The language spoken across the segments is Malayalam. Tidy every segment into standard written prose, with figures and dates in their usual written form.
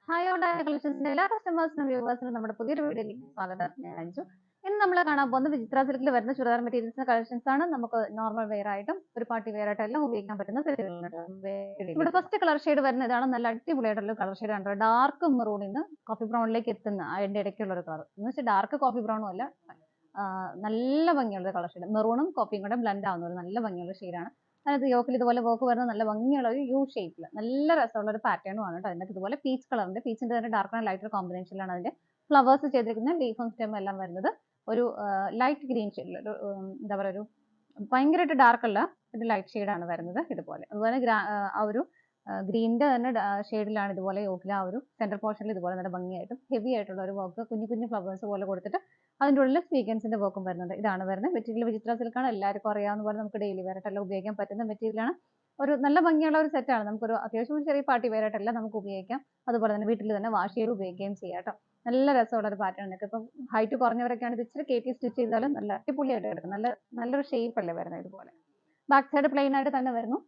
ഹായ് ഓൾ കളക്ഷൻസിന്റെ എല്ലാ കസ്റ്റമേഴ്സിനും വ്യൂവേഴ്സിനും നമ്മുടെ പുതിയൊരു വീഡിയോയിലേക്ക് സ്വാഗതം. ഞാൻ അഞ്ജു. ഇന്ന് നമ്മൾ കാണാൻ പോകുന്ന വിചിത്ര സിൽക്കിൽ വരുന്ന ചുരിദാർ മെറ്റീരിയൽസിന്റെ കളക്ഷൻസ് ആണ്. നമുക്ക് ഒരു നോർമൽ വെയർ ആയിട്ടും ഒരു പാർട്ടി വെയർ ആയിട്ടും എല്ലാം ഉപയോഗിക്കാൻ പറ്റുന്ന സെറ്റുകളുണ്ട്. ഇവിടെ ഫസ്റ്റ് കളർ ഷെയ്ഡ് വരുന്നത് ഇതാണ്. നല്ല അടിപൊളിയായിട്ടുള്ള കളർ ഷെയ്ഡ് ആണ്. ഡാർക്ക് മെറൂണിൽ നിന്ന് കോഫി ബ്രൗണിലേക്ക് എത്തുന്ന അതിന്റെ ഇടയ്ക്കുള്ള ഒരു കളർ എന്ന് വെച്ചാൽ ഡാർക്ക് കോഫി ബ്രൗണും അല്ല, നല്ല ഭംഗിയുള്ള കളർ ഷെയ്ഡ്. മെറൂണും കോഫിയും കൂടെ ബ്ലെൻഡ് ആവുന്ന ഒരു നല്ല ഭംഗിയുള്ള ഷെയ്ഡാണ്. അതിനകത്ത് യോക്കിൽ ഇതുപോലെ വർക്ക് വരുന്ന നല്ല ഭംഗിയുള്ള ഒരു യു ഷേപ്പിൽ നല്ല രസമുള്ള ഒരു പാറ്റേണും ആണ് കേട്ടോ. അതിനകത്ത് ഇതുപോലെ പീച്ച് കളറിന്റെ പീച്ചിന്റെ തന്നെ ഡാർക്ക് ആൻഡ് ലൈറ്റർ കോമ്പിനേഷനിലാണ് അതിന്റെ ഫ്ലവേഴ്സ് ചെയ്തിരിക്കുന്ന ലീഫും സ്റ്റെം എല്ലാം വരുന്നത്. ഒരു ലൈറ്റ് ഗ്രീൻ ഷെയ്ഡിൽ ഒരു എന്താ പറയുക, ഒരു ഭയങ്കരമായിട്ട് ഡാർക്ക് അല്ല, ഒരു ലൈറ്റ് ഷെയ്ഡാണ് വരുന്നത് ഇതുപോലെ. അതുപോലെ ആ ഒരു ഗ്രീനിന്റെ തന്നെ ഷെയ്ഡിലാണ് ഇതുപോലെ യോക്കിൽ ആ ഒരു സെന്റർ പോർഷനിൽ ഇതുപോലെ നല്ല ഭംഗിയായിട്ടും ഹെവി ആയിട്ടുള്ള ഒരു വർക്ക് കുഞ്ഞു കുഞ്ഞു ഫ്ലവേഴ്സ് പോലെ കൊടുത്തിട്ട് അതിൻ്റെ ഉള്ളിൽ സ്വീക്വൻസിന്റെ വർക്കും വരുന്നുണ്ട്. ഇതാണ് വരുന്നത്. മെറ്റീരിയൽ വിചിത്ര സിൽക്കാണ്. എല്ലാവർക്കും അറിയാവുന്ന പോലെ നമുക്ക് ഡെയിലി വെയർ ആയിട്ടെല്ലാം ഉപയോഗിക്കാൻ പറ്റുന്ന മെറ്റീരിയലാണ്. ഒരു നല്ല ഭംഗിയുള്ള ഒരു സെറ്റാണ്. നമുക്കൊരു അത്യാവശ്യം ഒരു ചെറിയ പാർട്ടി വെയർ ആയിട്ടെല്ലാം നമുക്ക് ഉപയോഗിക്കാം. അതുപോലെ തന്നെ വീട്ടിൽ തന്നെ വാഷ് ചെയ്ത് ഉപയോഗിക്കുകയും ചെയ്യാം കേട്ടോ. നല്ല രസമുള്ള ഒരു പാറ്റേൺ ഒക്കെ. ഇപ്പം ഹൈറ്റ് കുറഞ്ഞവരൊക്കെയാണ് ഇത് ഇച്ചിരി കയറ്റി സ്റ്റിച്ച് ചെയ്താലും നല്ല അടിപൊളിയായിട്ട് കിടക്കും. നല്ലൊരു ഷേപ്പ് അല്ലേ വരുന്നത് ഇതുപോലെ. ബാക്ക് സൈഡ് പ്ലെയിൻ ആയിട്ട് തന്നെ വരുന്നു.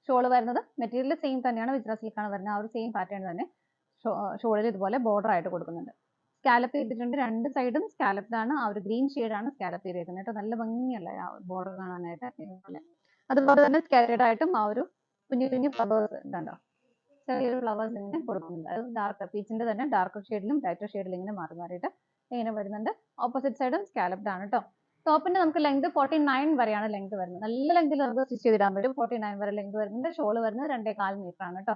ഷോൾ വരുന്നത് മെറ്റീരിയൽ സെയിം തന്നെയാണ്. വിചിത്ര സിൽക്കാണ് വരുന്നത്. ആ ഒരു സെയിം പാറ്റേൺ തന്നെ ഷോളിൽ ഇതുപോലെ ബോർഡർ ആയിട്ട് കൊടുക്കുന്നുണ്ട്. സ്കാലപ്പ് ചെയ്തിട്ടുണ്ട്. രണ്ട് സൈഡും സ്കാലപ്ഡ് ആണ്. ആ ഒരു ഗ്രീൻ ഷെയ്ഡാണ് സ്കാലപ്പ് ചെയ്തേക്കുന്നത് കേട്ടോ. നല്ല ഭംഗിയല്ല ആ ബോർഡർ കാണാനായിട്ട്. അതുപോലെ തന്നെ സ്കാറ്റേഡ് ആയിട്ടും ആ ഒരു കുഞ്ഞു കുഞ്ഞു ഫ്ലവേഴ്സ് ഉണ്ടോ, ചെറിയൊരു ഫ്ലവേഴ്സ് ഇങ്ങനെ കൊടുക്കുന്നുണ്ട്. അത് ഡാർക്ക് പീച്ചിന്റെ തന്നെ ഡാർക്ക് ഷെയ്ഡിലും ലൈറ്റർ ഷെയ്ഡിലും ഇങ്ങനെ മാറി മാറിയിട്ട് ഇങ്ങനെ വരുന്നുണ്ട്. ഓപ്പോസിറ്റ് സൈഡും സ്കാലപ്ഡ് ആണ് കേട്ടോ. ടോപ്പിന്റെ നമുക്ക് ലെങ്ത് 49 വരെയാണ് ലെങ്ത് വരുന്നത്. നല്ല ലെങ്തിൽ നമുക്ക് സ്റ്റിച്ച് ചെയ്തിടാൻ പറ്റും. 49 വരെ ലെങ്ത് വരുന്നുണ്ട്. ഷോള് വരുന്നത് 2.25 മീറ്റർ ആണ് കേട്ടോ.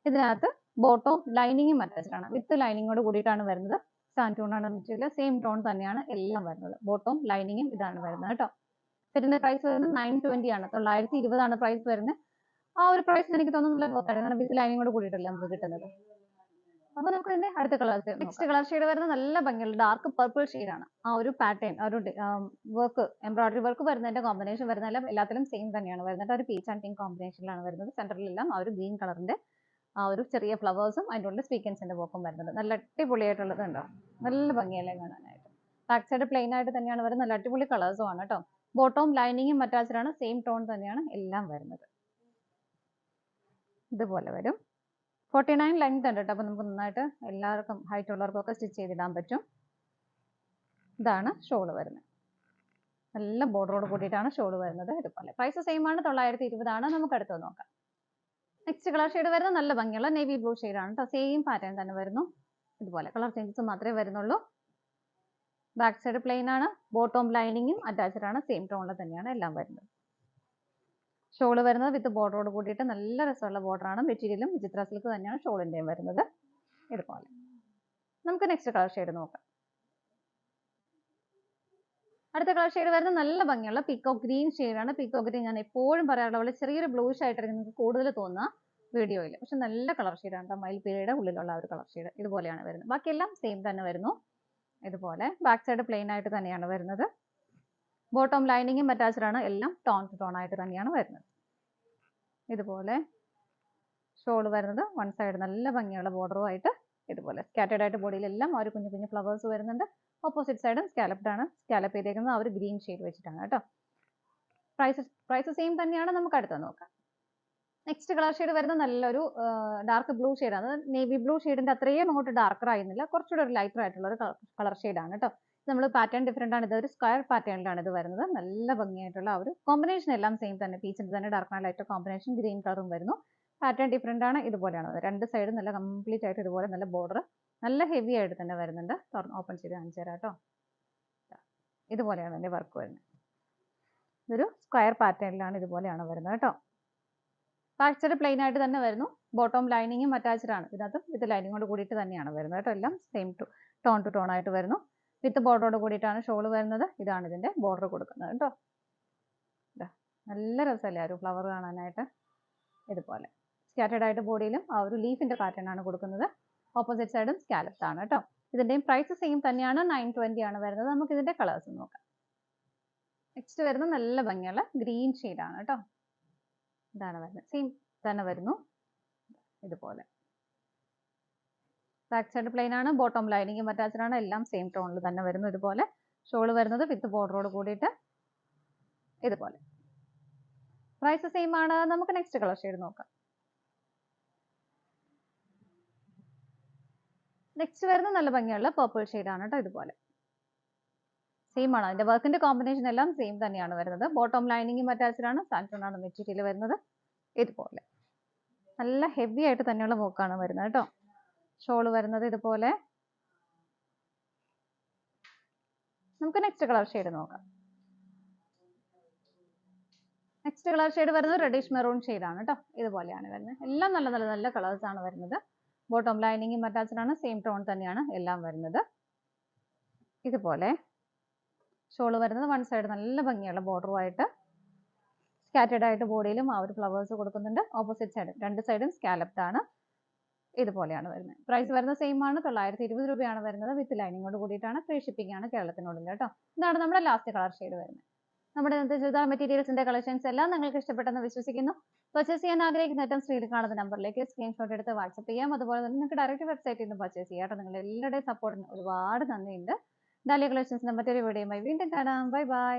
ഇതിനകത്ത് ബോട്ടവും ലൈനിങ്ങും അറ്റാച്ച്ഡ് ആണ്. വിത്ത് ലൈനിങ്ങോട് കൂടിയിട്ടാണ് വരുന്നത്. സാൻഡ് ടോൺ ആണ് മെറ്റീരിയൽ. സെയിം ടോൺ തന്നെയാണ് എല്ലാം വരുന്നത്. ബോട്ടവും ലൈനിങ്ങും ഇതാണ് വരുന്നത് കേട്ടോ. സെറ്റിന്റെ പ്രൈസ് വരുന്നത് 920 ആണ്. 920 ആണ് പ്രൈസ് വരുന്നത്. ആ ഒരു പ്രൈസ് എനിക്ക് തോന്നുന്നില്ല, കാരണം വിത്ത് ലൈനിങ്ങോട് കൂടിയിട്ടല്ല നമുക്ക് കിട്ടുന്നത്. അപ്പൊ നമുക്ക് ഇതിന്റെ അടുത്ത കളേഴ്സ്. നെക്സ്റ്റ് കളർ ഷെയ്ഡ് വരുന്നത് നല്ല ഭംഗിയുള്ള ഡാർക്ക് പർപ്പിൾ ഷെയ്ഡാണ്. ആ ഒരു പാറ്റേൺ, ആ ഒരു വർക്ക്, എംബ്രോയിഡറി വർക്ക് വരുന്നതിന്റെ കോമ്പിനേഷൻ വരുന്നതെല്ലാം എല്ലാത്തിലും സെയിം തന്നെയാണ് വരുന്നത്. ഒരു പീച്ച് ആൻഡ് പിങ്ക് കോമ്പിനേഷനിലാണ് വരുന്നത്. സെന്ററിലെല്ലാം ആ ഒരു ഗ്രീൻ കളറിന്റെ ആ ഒരു ചെറിയ ഫ്ലവേഴ്സും അതിൻ്റെ ഉള്ളിൽ സ്വീക്വൻസിന്റെ വർക്കും വരുന്നത്. നല്ല അടിപൊളിയായിട്ടുള്ളത് ഉണ്ടോ, നല്ല ഭംഗിയല്ലേ കാണാനായിട്ട്. ബാക്ക് സൈഡ് പ്ലെയിൻ ആയിട്ട് തന്നെയാണ് വരുന്നത്. നല്ല അടിപൊളി കളേഴ്സും ആണ് കേട്ടോ. ബോട്ടവും ലൈനിങ്ങും അറ്റാച്ച്ഡ് ആണ്. സെയിം ടോൺ തന്നെയാണ് എല്ലാം വരുന്നത്. ഇതുപോലെ വരും. 49 ലെങ്ത് ഉണ്ട് കേട്ടോ. അപ്പൊ നമുക്ക് നന്നായിട്ട് എല്ലാവർക്കും ഹൈറ്റ് ഉള്ളവർക്കൊക്കെ സ്റ്റിച്ച് ചെയ്തിടാൻ പറ്റും. ഇതാണ് ഷോള് വരുന്നത്. നല്ല ബോർഡറോട് കൂടിയിട്ടാണ് ഷോള് വരുന്നത് ഇതുപോലെ. പ്രൈസ് സെയിം ആണ്, 920 ആണ്. നമുക്ക് അടുത്ത് നോക്കാം. നെക്സ്റ്റ് കളർ ഷെയ്ഡ് വരുന്നത് നല്ല ഭംഗിയുള്ള നേവി ബ്ലൂ ഷെയ്ഡാണ് കേട്ടോ. സെയിം പാറ്റേൺ തന്നെ വരുന്നു. ഇതുപോലെ കളർ ചേഞ്ചസ് മാത്രമേ വരുന്നുള്ളൂ. ബാക്ക് സൈഡ് പ്ലെയിൻ ആണ്. ബോട്ടവും ലൈനിങ്ങും അറ്റാച്ച്ഡ് ആണ്. സെയിം ടോണിൽ തന്നെയാണ് എല്ലാം വരുന്നത്. ഷോള് വരുന്നത് വിത്ത് ബോർഡറോട് കൂടിയിട്ട് നല്ല രസമുള്ള ബോർഡറാണ്. മെറ്റീരിയലും വിചിത്ര സിൽക്ക് തന്നെയാണ് ഷോളിന്റെയും വരുന്നത് ഇതുപോലെ. നമുക്ക് നെക്സ്റ്റ് കളർ ഷെയ്ഡ് നോക്കാം. അടുത്ത കളർ ഷെയ്ഡ് വരുന്നത് നല്ല ഭംഗിയുള്ള പീക്കോക്ക് ഗ്രീൻ ഷെയ്ഡാണ്. പീക്കോക്ക് ഗ്രീൻ ഞാൻ എപ്പോഴും പറയാറുള്ള പോലെ ചെറിയൊരു ബ്ലൂഷ് ആയിട്ടായിരിക്കും നിങ്ങൾക്ക് കൂടുതൽ തോന്നുക വീഡിയോയിൽ. പക്ഷെ നല്ല കളർ ഷെയ്ഡാണ്. മയിൽപ്പീലിയുടെ ഉള്ളിലുള്ള ആ ഒരു കളർ ഷെയ്ഡ് ഇതുപോലെയാണ് വരുന്നത്. ബാക്കിയെല്ലാം സെയിം തന്നെ വരുന്നു. ഇതുപോലെ ബാക്ക് സൈഡ് പ്ലെയിൻ ആയിട്ട് തന്നെയാണ് വരുന്നത്. ബോട്ടം ലൈനിങ്ങും അറ്റാച്ച്ഡ് ആണ്. എല്ലാം ടോൺ ടു ടോൺ ആയിട്ട് തന്നെയാണ് വരുന്നത്. ഇതുപോലെ ഷോൾ വരുന്നത് വൺ സൈഡ് നല്ല ഭംഗിയുള്ള ബോർഡറുമായിട്ട് ഇതുപോലെ സ്കാറ്റേഡ് ആയിട്ട് ബോഡിയിലെല്ലാം ആ ഒരു കുഞ്ഞു കുഞ്ഞു ഫ്ലവേഴ്സ് വരുന്നുണ്ട്. ഓപ്പോസിറ്റ് സൈഡും സ്കാലപ്ഡ് ആണ്. സ്കാലപ്പ് ചെയ്തേക്കുന്നത് ആ ഒരു ഗ്രീൻ ഷെയ്ഡ് വെച്ചിട്ടാണ് കേട്ടോ. പ്രൈസ് സെയിം തന്നെയാണ്. നമുക്ക് അടുത്ത് നോക്കാം. നെക്സ്റ്റ് കളർ ഷെയ്ഡ് വരുന്നത് നല്ലൊരു ഡാർക്ക് ബ്ലൂ ഷെയ്ഡാണ്. നേവി ബ്ലൂ ഷെയ്ഡിന്റെ അത്രയും അങ്ങോട്ട് ഡാർക്കർ ആയിരുന്നില്ല, കുറച്ചുകൂടെ ഒരു ലൈറ്റർ ആയിട്ടുള്ള ഒരു കളർ ഷെയ്ഡാണ് കേട്ടോ. നമ്മൾ പാറ്റേൺ ഡിഫറെന്റ് ആണ്. ഇത് ഒരു സ്ക്വയർ പാറ്റേണിലാണ് ഇത് വരുന്നത്. നല്ല ഭംഗിയായിട്ടുള്ള ആ ഒരു കോമ്പിനേഷൻ എല്ലാം സെയിം തന്നെ. പീച്ചിന്റെ തന്നെ dark and lighter combination green കളറും വരുന്നു. പാറ്റേൺ ഡിഫറെന്റ് ആണ്. ഇതുപോലെയാണ് രണ്ട് സൈഡും നല്ല കംപ്ലീറ്റ് ആയിട്ട് ഇതുപോലെ നല്ല ബോർഡർ നല്ല ഹെവി ആയിട്ട് തന്നെ വരുന്നുണ്ട്. ഓപ്പൺ ചെയ്ത് കാണിച്ചു തരാം കേട്ടോ. ഇതുപോലെയാണ് എൻ്റെ വർക്ക് വരുന്നത്. ഇതൊരു സ്ക്വയർ പാറ്റേണിലാണ് ഇതുപോലെയാണ് വരുന്നത് കേട്ടോ. ബാക്ക് സൈഡ് പ്ലെയിൻ ആയിട്ട് തന്നെ വരുന്നു. ബോട്ടം ലൈനിങ്ങും അറ്റാച്ച്ഡ് ആണ്. ഇതിനകത്ത് വിത്ത് ലൈനിങ്ങോട് കൂടിയിട്ട് തന്നെയാണ് വരുന്നത് കേട്ടോ. എല്ലാം സെയിം ടോൺ ടു ടോൺ ആയിട്ട് വരുന്നു. വിത്ത് ബോർഡറോട് കൂടിയിട്ടാണ് ഷോൾ വരുന്നത്. ഇതാണ് ഇതിന്റെ ബോർഡർ കൊടുക്കുന്നത് കേട്ടോ. നല്ല രസമല്ലേ ഒരു ഫ്ലവർ കാണാനായിട്ട്. ഇതുപോലെ സ്കാറ്റേഡ് ആയിട്ട് ബോഡിയിലും ആ ഒരു ലീഫിന്റെ പാറ്റേൺ ആണ് കൊടുക്കുന്നത്. ഓപ്പോസിറ്റ് സൈഡും സ്കാലപ്ഡ് ആണ് കേട്ടോ. ഇതിന്റെയും പ്രൈസ് സെയിം തന്നെയാണ്. 920 ആണ് വരുന്നത്. നമുക്ക് ഇതിന്റെ കളേഴ്സ് നോക്കാം. നെക്സ്റ്റ് വരുന്നത് നല്ല ഭംഗിയുള്ള ഗ്രീൻ ഷെയ്ഡാണ് കേട്ടോ. ഇതാണ് വരുന്നത്. സെയിം തന്നെ വരുന്നു. ഇതുപോലെ ബാക്ക് സൈഡ് പ്ലെയിൻ ആണ്. ബോട്ടം ലൈനിങ്ങും അറ്റാച്ച്ഡ് ആണ്. എല്ലാം സെയിം ടോണിൽ തന്നെ വരുന്നു. ഇതുപോലെ ഷോൾ വരുന്നത് വിത്ത് ബോർഡറോട് കൂടിയിട്ട് ഇതുപോലെ. പ്രൈസ് സെയിം ആണ്. നമുക്ക് നെക്സ്റ്റ് കളർ ഷെയ്ഡ് നോക്കാം. നെക്സ്റ്റ് വരുന്ന നല്ല ഭംഗിയുള്ള പർപ്പിൾ ആണ് കേട്ടോ. ഇതുപോലെ സെയിം ആണ്, അതിന്റെ വർക്കിന്റെ കോമ്പിനേഷൻ എല്ലാം സെയിം തന്നെയാണ് വരുന്നത്. ബോട്ടം ലൈനിങ്ങും അറ്റാച്ച്ഡ് ആണ്. സാൻറ്റോൺ ആണ് മെറ്റീരിയൽ വരുന്നത്. ഇതുപോലെ നല്ല ഹെവി ആയിട്ട് തന്നെയുള്ള വർക്കാണ് വരുന്നത് കേട്ടോ. ഷോൾ വരുന്നത് ഇതുപോലെ. നമുക്ക് നെക്സ്റ്റ് കളർ ഷെയ്ഡ് നോക്കാം. നെക്സ്റ്റ് കളർ ഷെയ്ഡ് വരുന്നത് റെഡിഷ് മെറൂൺ ആണ് കേട്ടോ. ഇതുപോലെയാണ് വരുന്നത്. എല്ലാം നല്ല നല്ല നല്ല കളേഴ്സ് ആണ് വരുന്നത്. ബോട്ടം ലൈനിങ്ങും അറ്റാച്ച്ഡ് ആണ്. സെയിം ടോൺ തന്നെയാണ് എല്ലാം വരുന്നത്. ഇതുപോലെ ഷോൾ വരുന്നത് വൺ സൈഡ് നല്ല ഭംഗിയുള്ള ബോർഡറുമായിട്ട് സ്കാറ്റേഡ് ആയിട്ട് ബോഡിയിലും ആ ഒരു ഫ്ലവേഴ്സ് കൊടുക്കുന്നുണ്ട്. ഓപ്പോസിറ്റ് സൈഡ് രണ്ട് സൈഡും സ്കാലപ്ഡ് ആണ്. ഇതുപോലെയാണ് വരുന്നത്. പ്രൈസ് വരുന്നത് സെയിം ആണ്, 920 രൂപയാണ് വരുന്നത്. വിത്ത് ലൈനിങ്ങോട് കൂടിയിട്ടാണ്. ഫ്രീ ഷിപ്പിംഗ് ആണ് കേരളത്തിനുള്ളിൽ കേട്ടോ. ഇതാണ് നമ്മുടെ ലാസ്റ്റ് കളർ ഷെയ്ഡ് വരുന്നത്. നമ്മുടെ ഇന്നത്തെ ചുരിദാർ മെറ്റീരിയൽസിന്റെ കളക്ഷൻസ് എല്ലാം നിങ്ങൾക്ക് ഇഷ്ടപ്പെട്ടെന്ന് വിശ്വസിക്കുന്നു. പർച്ചേസ് ചെയ്യാൻ ആഗ്രഹിക്കുന്ന ഏറ്റവും സ്ക്രീനിൽ കാണുന്ന നമ്പറിലേക്ക് സ്ക്രീൻഷോട്ട് എടുത്ത് വാട്സ്ആപ്പ് ചെയ്യാം. അതുപോലെ തന്നെ നിങ്ങൾക്ക് ഡയറക്റ്റ് വെബ്സൈറ്റിൽ നിന്ന് പർച്ചേസ് ചെയ്യാം കേട്ടോ. നിങ്ങളുടെ എല്ലാവരുടെയും സപ്പോർട്ടിന് ഒരുപാട് നന്ദിയുണ്ട്. ഡാലിയ കളക്ഷൻസിന്റെ മറ്റൊരു വീഡിയോയുമായി വീണ്ടും കാണാം. Bye bye.